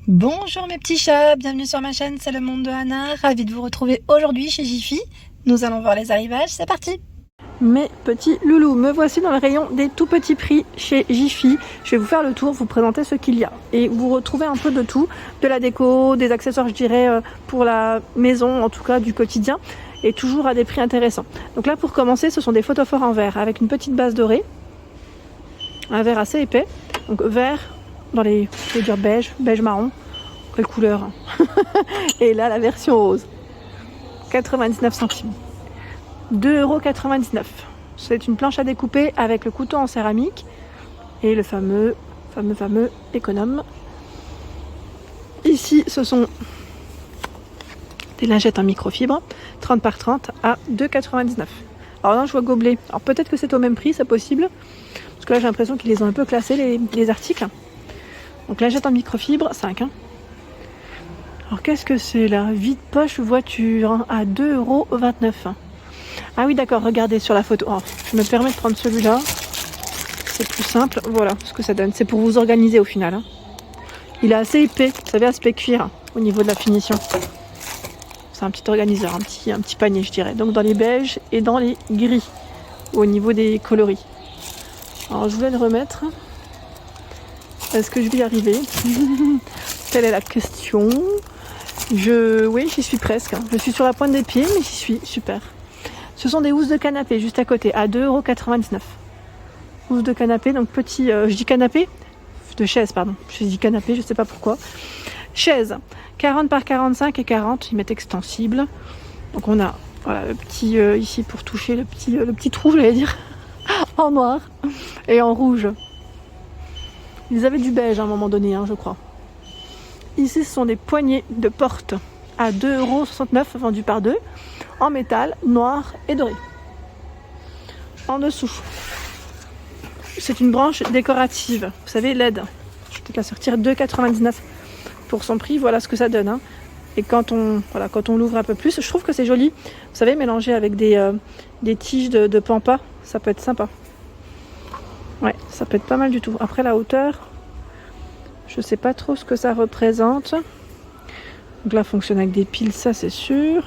Bonjour mes petits chats, bienvenue sur ma chaîne, c'est le monde de Hannah, ravie de vous retrouver aujourd'hui chez Jiffy. Nous allons voir les arrivages, c'est parti. Mes petits loulous, me voici dans le rayon des tout petits prix chez Jiffy. Je vais vous faire le tour, vous présenter ce qu'il y a. Et vous retrouvez un peu de tout, de la déco, des accessoires je dirais pour la maison, en tout cas du quotidien. Et toujours à des prix intéressants. Donc là pour commencer, ce sont des photophores en verre avec une petite base dorée. Un verre assez épais, donc vert dans les, je vais dire beige marron. Quelle couleur hein. Et là la version rose. 99 centimes. 2,99 €. C'est une planche à découper avec le couteau en céramique et le fameux économe. Ici ce sont des lingettes en microfibre 30 par 30 à 2,99 €. Alors là je vois gobelet. Alors peut-être que c'est au même prix, c'est possible. Parce que là j'ai l'impression qu'ils les ont un peu classés les articles. Donc lingette en microfibre, 5 hein. Alors qu'est-ce que c'est là? Vide-poche voiture hein, à 2,29 €. Ah oui d'accord, regardez sur la photo. Oh, je me permets de prendre celui-là. C'est plus simple. Voilà ce que ça donne. C'est pour vous organiser au final. Hein. Il est assez épais, vous savez, aspect cuir hein, au niveau de la finition. C'est un petit organiseur, un petit panier je dirais. Donc dans les beiges et dans les gris au niveau des coloris. Alors je voulais le remettre. Est-ce que je vais y arriver? Telle est la question. Oui, j'y suis presque. Je suis sur la pointe des pieds, mais j'y suis. Super. Ce sont des housses de canapé juste à côté, à 2,99 €. Housses de canapé, donc petit... je dis canapé? De chaise, pardon. Je dis canapé, je sais pas pourquoi. Chaise, 40 par 45 et 40. Ils mettent extensible. Donc on a voilà, le petit ici pour toucher le petit trou, j'allais dire, en noir et en rouge. Ils avaient du beige à un moment donné, hein, je crois. Ici, ce sont des poignées de porte à 2,69 € vendus par deux, en métal, noir et doré. En dessous, c'est une branche décorative. Vous savez, LED. Je vais peut-être la sortir 2,99 € pour son prix. Voilà ce que ça donne. Hein. Et quand on l'ouvre un peu plus, je trouve que c'est joli. Vous savez, mélangé avec des tiges de pampas, ça peut être sympa. Ouais, ça peut être pas mal du tout. Après la hauteur, je sais pas trop ce que ça représente. Donc là, fonctionne avec des piles, ça c'est sûr.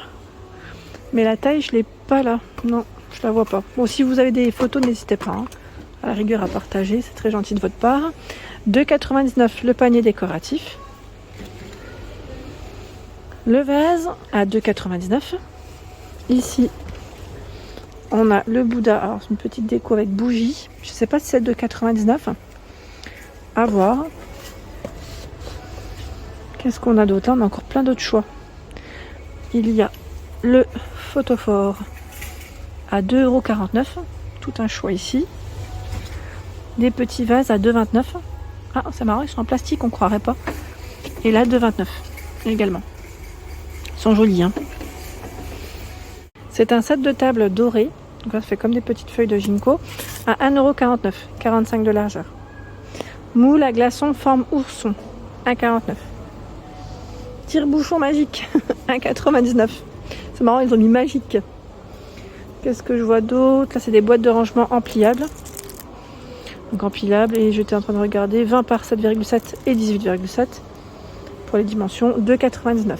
Mais la taille, je l'ai pas là. Non, je la vois pas. Bon, si vous avez des photos, n'hésitez pas. Hein. À la rigueur à partager, c'est très gentil de votre part. 2,99 € le panier décoratif. Le vase à 2,99 €. Ici, on a le Bouddha. Alors, c'est une petite déco avec bougie. Je sais pas si c'est 2,99 €. À voir. Qu'est-ce qu'on a d'autre? Là, on a encore plein d'autres choix. Il y a le photophore à 2,49 €. Tout un choix ici. Des petits vases à 2,29 €. Ah, c'est marrant, ils sont en plastique, on croirait pas. Et là, 2,29 € également. Ils sont jolis, hein. C'est un set de table doré. Donc là, ça fait comme des petites feuilles de ginkgo. À 1,49 €, 45 de largeur. Moule à glaçons forme ourson. 1,49 €. Tire-bouchon magique. 1,99 €. C'est marrant, ils ont mis magique. Qu'est-ce que je vois d'autre? Là, c'est des boîtes de rangement empliables. Donc empilables. Et j'étais en train de regarder 20 par 7,7 et 18,7 pour les dimensions. 2,99 €.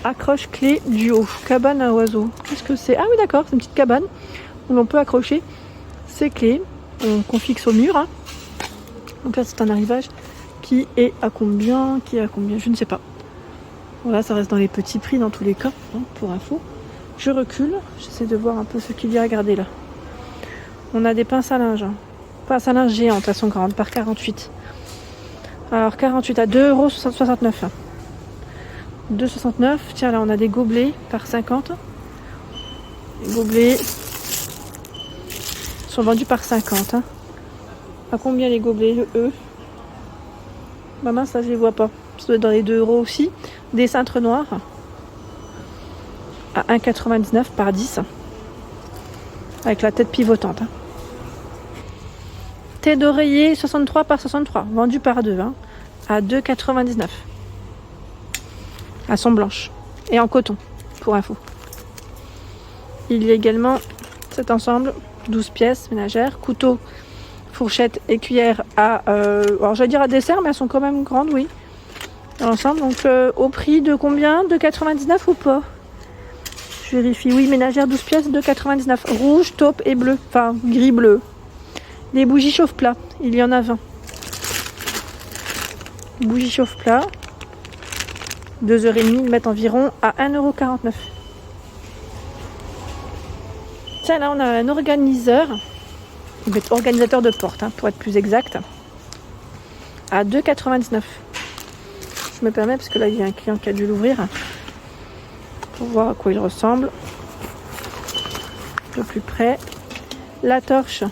Accroche clé duo. Cabane à oiseaux. Qu'est-ce que c'est? Ah oui, d'accord, c'est une petite cabane où l'on peut accrocher ses clés qu'on fixe au mur. Hein. Donc là, c'est un arrivage qui est à combien? Je ne sais pas. Voilà, ça reste dans les petits prix dans tous les cas, hein, pour info. Je recule, j'essaie de voir un peu ce qu'il y a à regarder là. On a des pinces à linge. Hein. Pinces à linge géantes, de toute façon 40 par 48. Alors 48 à 2,69 €. 2,69 €. Tiens, là on a des gobelets par 50. Les gobelets sont vendus par 50. Hein. À combien les gobelets, eux? Maman, ça je les vois pas. Ça doit être dans les 2 € aussi. Des cintres noirs à 1,99 € par 10. Avec la tête pivotante. Hein. Thé d'oreiller 63 par 63. Vendu par 2. Hein, à 2,99 €. Elles sont blanches. Et en coton, pour info. Il y a également cet ensemble, 12 pièces ménagères. Couteau fourchettes et cuillères à... alors j'allais dire à dessert, mais elles sont quand même grandes, oui. Dans l'ensemble, donc au prix de combien? De 99 ou pas? Je vérifie. Oui, ménagère 12 pièces, de 99. Rouge, taupe et bleu. Enfin, gris-bleu. Les bougies chauffe-plat, il y en a 20. Bougies chauffe-plat. 2h30, ils mettent environ à 1,49 €. Tiens, là, on a un organiseur. Organisateur de porte, hein, pour être plus exact. À 2,99 €. Je me permets parce que là, il y a un client qui a dû l'ouvrir. Pour voir à quoi il ressemble. Un peu plus près. La torche.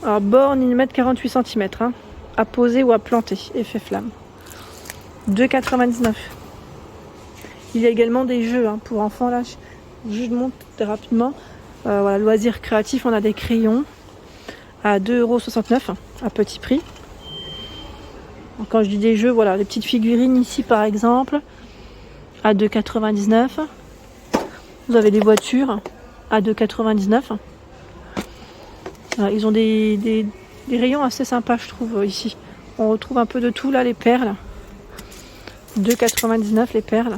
Alors, borne 1,48 cm. Hein, à poser ou à planter. Effet flamme. 2,99 €. Il y a également des jeux, hein, pour enfants. Là, je montre rapidement. Voilà, loisirs créatifs. On a des crayons à 2,69 € à petit prix. Donc, quand je dis des jeux, voilà, les petites figurines ici par exemple à 2,99 €. Vous avez des voitures à 2,99 €. Ils ont des rayons assez sympas, je trouve, ici. On retrouve un peu de tout, là, les perles. 2,99 € les perles.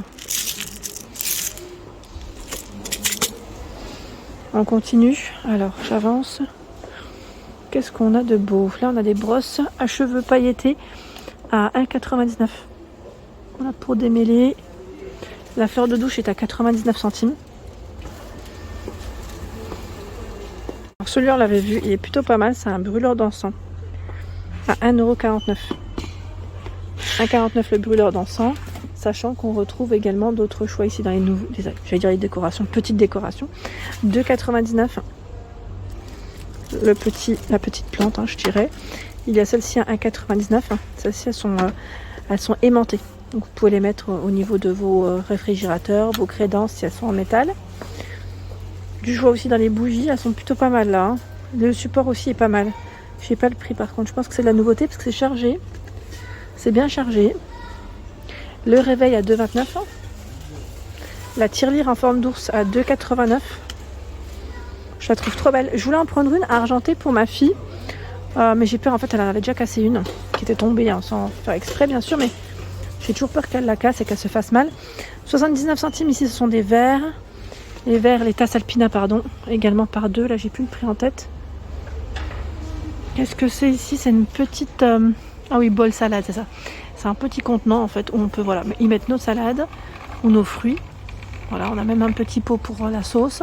On continue. Alors, j'avance. Qu'est-ce qu'on a de beau? Là, on a des brosses à cheveux pailletés à 1,99 €. Voilà, pour démêler. La fleur de douche est à 99 centimes. Alors, celui-là, on l'avait vu, il est plutôt pas mal. C'est un brûleur d'encens à 1,49 €. 1,49 € le brûleur d'encens. Sachant qu'on retrouve également d'autres choix ici dans les nouveaux, j'allais dire les décorations, petites décorations. 2,99 € la petite plante, hein, je dirais. Il y a celle-ci à 1,99 €. Celles-ci, elles sont aimantées. Donc vous pouvez les mettre au niveau de vos réfrigérateurs, vos crédences si elles sont en métal. Du choix aussi dans les bougies, elles sont plutôt pas mal là. Hein. Le support aussi est pas mal. Je sais pas le prix par contre, je pense que c'est de la nouveauté parce que c'est chargé. C'est bien chargé. Le réveil à 2,29 €. La tirelire en forme d'ours à 2,89 €. Je la trouve trop belle. Je voulais en prendre une argentée pour ma fille. Mais j'ai peur, en fait, elle en avait déjà cassé une qui était tombée, hein, sans faire exprès, bien sûr. Mais j'ai toujours peur qu'elle la casse et qu'elle se fasse mal. 79 centimes, ici, ce sont des verres. Les verres, les tasses Alpina, pardon. Également par 2. Là, j'ai plus le prix en tête. Qu'est-ce que c'est ici? C'est une petite... Ah oui, bol salade, c'est ça. C'est un petit contenant en fait où on peut y mettre nos salades ou nos fruits. Voilà, on a même un petit pot pour la sauce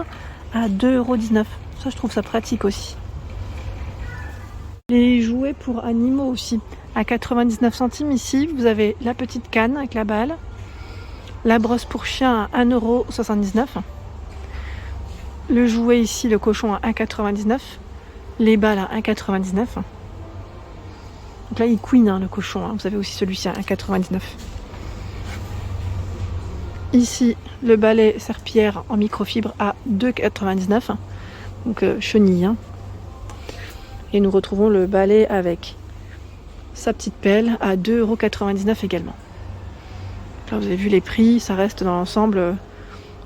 à 2,19 €. Ça, je trouve ça pratique aussi. Les jouets pour animaux aussi à 99 centimes ici. Vous avez la petite canne avec la balle, la brosse pour chien à 1,79 €. Le jouet ici, le cochon à 1,99 €. Les balles à 1,99 €. Donc là, il queen, hein, le cochon. Hein. Vous avez aussi celui-ci à 1,99 €. Ici, le balai serpillière en microfibre à 2,99 €. Donc chenille. Hein. Et nous retrouvons le balai avec sa petite pelle à 2,99 € également. Là, vous avez vu les prix. Ça reste dans l'ensemble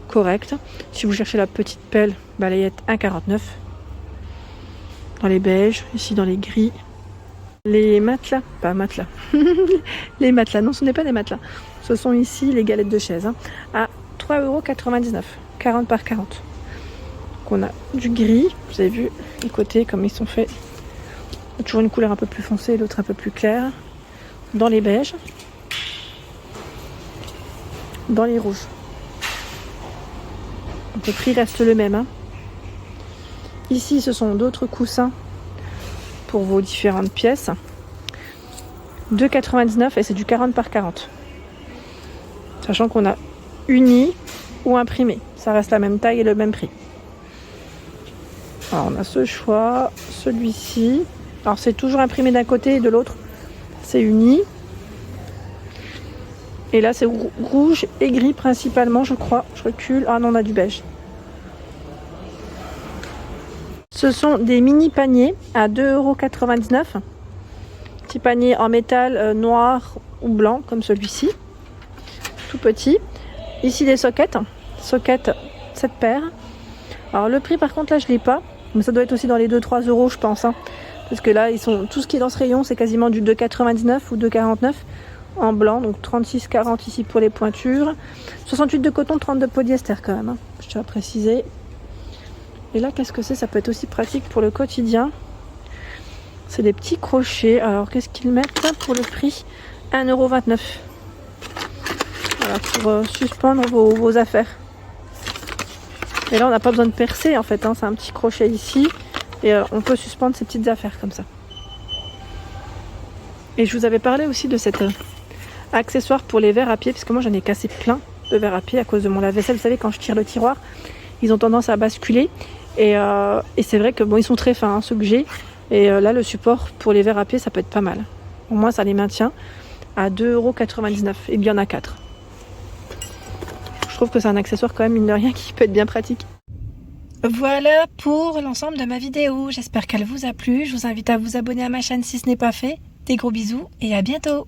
correct. Si vous cherchez la petite pelle, balayette 1,49 €. Dans les beiges, ici dans les gris. Les matelas, pas matelas, les matelas, non ce n'est pas des matelas, ce sont ici les galettes de chaise, hein, à 3,99 €, 40 par 40. Donc on a du gris, vous avez vu les côtés comme ils sont faits, il y a toujours une couleur un peu plus foncée, l'autre un peu plus claire, dans les beiges, dans les rouges. Donc le prix reste le même. Hein. Ici ce sont d'autres coussins pour vos différentes pièces. 2,99 € et c'est du 40 par 40. Sachant qu'on a uni ou imprimé. Ça reste la même taille et le même prix. Alors on a ce choix, celui-ci. Alors c'est toujours imprimé d'un côté et de l'autre c'est uni. Et là c'est rouge et gris principalement je crois. Je recule. Ah non, on a du beige. Ce sont des mini paniers à 2,99 €. Petit panier en métal noir ou blanc comme celui-ci. Tout petit. Ici des sockets. Sockets 7 paires. Alors le prix par contre là je ne l'ai pas. Mais ça doit être aussi dans les 2-3 euros, je pense. Hein. Parce que là, tout ce qui est dans ce rayon, c'est quasiment du 2,99 ou 2,49 en blanc. Donc 36,40 ici pour les pointures. 68 de coton, 30 de polyester quand même. Hein. Je tiens à préciser. Et là, qu'est-ce que c'est? Ça peut être aussi pratique pour le quotidien. C'est des petits crochets. Alors, qu'est-ce qu'ils mettent là pour le prix? 1,29 €. Voilà, pour suspendre vos affaires. Et là, on n'a pas besoin de percer en fait. Hein. C'est un petit crochet ici. Et on peut suspendre ces petites affaires comme ça. Et je vous avais parlé aussi de cet accessoire pour les verres à pied. Parce que moi, j'en ai cassé plein de verres à pied à cause de mon lave-vaisselle. Vous savez, quand je tire le tiroir, ils ont tendance à basculer. Et c'est vrai que bon, ils sont très fins, hein, ceux que j'ai. Et là, le support pour les verres à pied, ça peut être pas mal. Au moins, ça les maintient à 2,99 €. Et bien, il y en a 4. Je trouve que c'est un accessoire quand même, mine de rien, qui peut être bien pratique. Voilà pour l'ensemble de ma vidéo. J'espère qu'elle vous a plu. Je vous invite à vous abonner à ma chaîne si ce n'est pas fait. Des gros bisous et à bientôt.